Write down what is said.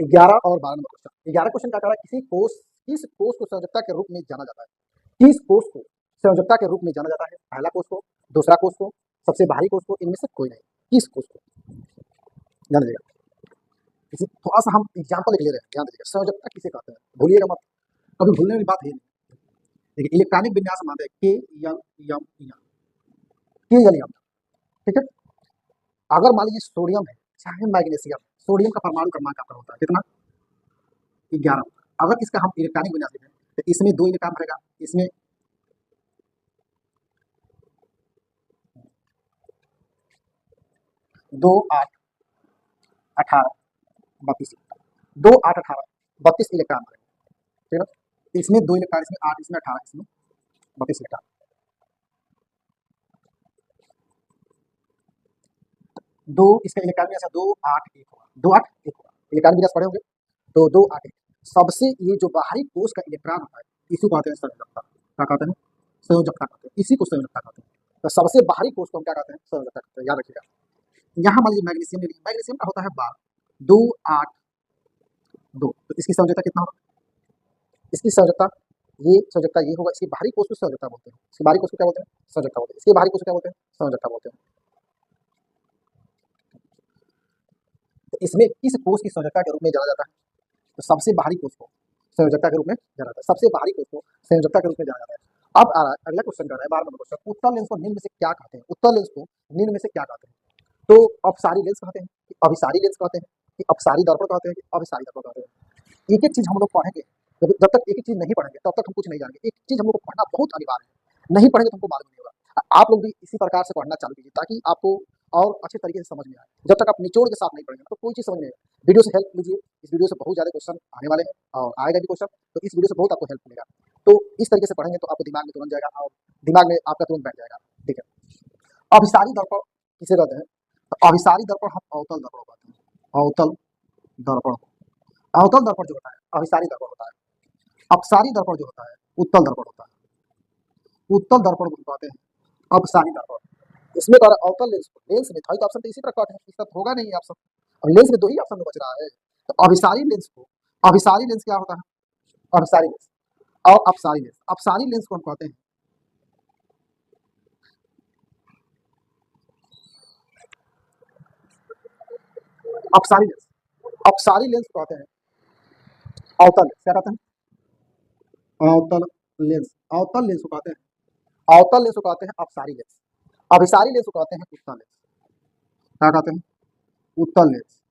11 और 12 number question. 11 question क्या कह रहा है, किस कोष को संयोजकता के रूप में जाना जाता है। किस कोष को संयोजकता के रूप में जाना जाता है। पहला कोष को, दूसरा कोष को, सबसे बाहरी कोष को, इनमें से कोई नहीं। किस कोष को ध्यान दीजिएगा। किसी थोड़ा सा हम एग्जाम्पल लिख ले रहे हैं, ध्यान दीजिएगा। संयोजकता किसे कहते हैं, भूलिएगा मत, कभी भूलने वाली बात है नहीं। देखिए इलेक्ट्रॉनिक विन्यास मानते हैं के एल एम एन, के एल एम, ठीक है। अगर मान लीजिए सोडियम है चाहे मैग्नीशियम, सोडियम का परमाणु क्रमांक आपका होता है कितना, 11। अगर इसका हम इलेक्ट्रॉनिक विन्यास लिखें तो इसमें 2 इलेक्ट्रॉन रहेगा, इसमें 2 8 18 32, 2 8 18 32 इलेक्ट्रॉन रहेगा, ठीक है ना। इसमें 2 इलेक्ट्रॉन, इसमें 8, इसमें 18, इसमें 32 इलेक्ट्रॉन। 2 इसका इलेक्ट्रॉन विन्यास 2 8 1 होगा, 2 8 1 होगा। इलेक्ट्रॉन विन्यास पढ़े होंगे तो 2 8 1। सबसे ये जो बाहरी कोष का इलेक्ट्रॉन होता है इसी को कहते हैं संयोजकता। क्या कहते हैं, संयोजकता कहते हैं, इसी को संयोजकता कहते हैं। तो सबसे बाहरी कोष को हम क्या कहते हैं, संयोजकता कहते हैं, याद रखिएगा। यहाँ मान लीजिए मैग्नीशियम ले लीजिए, मैग्नीशियम का होता है 12, 2 8 2, तो इसकी संयोजकता कितना होगा, इसकी संयोजकता ये होगा। इसकी बाहरी कोष को संयोजकता बोलते हैं, इसकी बाहरी कोष को क्या बोलते हैं, संयोजकता बोलते हैं। इसके बाहरी कोष को क्या बोलते हैं, संयोजकता बोलते हैं। तो इसमें किस कोष की संयोजकता के रूप में जाना जाता है, तो सबसे बाहरी कोष को संयोजकता के रूप में जाना जाता है, सबसे बाहरी कोष को संयोजकता के रूप में जाना जाता है। अब आ रहा है अगला क्वेश्चन, कर रहा है 12 नंबर क्वेश्चन। उत्तल लेंस को निम्न में से क्या कहते हैं, उत्तल लेंस को निम्न में से क्या कहते हैं। तो अपसारी लेंस कहते हैं कि अभिसारी लेंस कहते हैं कि अपसारी दर्पण कहते हैं कि अभिसारी दर्पण कहते हैं। एक एक चीज हम लोग पढ़ेंगे, जब तक एक एक चीज नहीं पढ़ेंगे तब तक हम कुछ नहीं जानेंगे। एक चीज हम लोग को पढ़ना बहुत अनिवार्य है, नहीं पढ़ेंगे तो हमको मालूम नहीं होगा। आप लोग भी इसी प्रकार से पढ़ना चालू कीजिए ताकि आपको और अच्छे तरीके से समझ में आए। जब तक आप निचोड़ के साथ नहीं पढ़ेंगे तो कोई चीज समझ नहीं आएगा। वीडियो से हेल्प लीजिए, इस वीडियो से बहुत ज्यादा क्वेश्चन आने वाले हैं और आएगा भी क्वेश्चन, तो इस वीडियो से बहुत आपको हेल्प मिलेगा। तो इस तरीके से पढ़ेंगे तो आपको दिमाग में तुरंत जाएगा और दिमाग में आपका तुरंत बैठ जाएगा, ठीक है। अभिसारी दर्पण किसे कहते हैं, तो अभिसारी दर्पण हम अवतल दर्पण कहते हैं, अवतल दर्पण। अवतल दर्पण जो होता है अभिसारी दर्पण होता है। अपसारी दर्पण जो होता है उत्तल दर्पण होता है, उत्तल दर्पण को कहते हैं अपसारी दर्पण। इसमें तो अवतल लेंस, लेंस में था तो ऑप्शन तो इसी प्रकार है, इसका होगा नहीं ऑप्शन। अब लेंस में 2 ही ऑप्शन में बच रहा है। तो अभिसारी लेंस को, अभिसारी लेंस क्या होता है, अभिसारी लेंस और अपसारी लेंस। अपसारी लेंस को हम कहते हैं, अपसारी लेंस, अपसारी लेंस को कहते हैं अवतल लेंस। क्या कहते हैं, अवतल लेंस, अवतल लेंस को कहते हैं, अवतल लेंस को कहते हैं अपसारी लेंस। अभिसारी लेंस को कहते हैं उत्तल लेंस। क्या कहते हैं, उत्तल लेंस।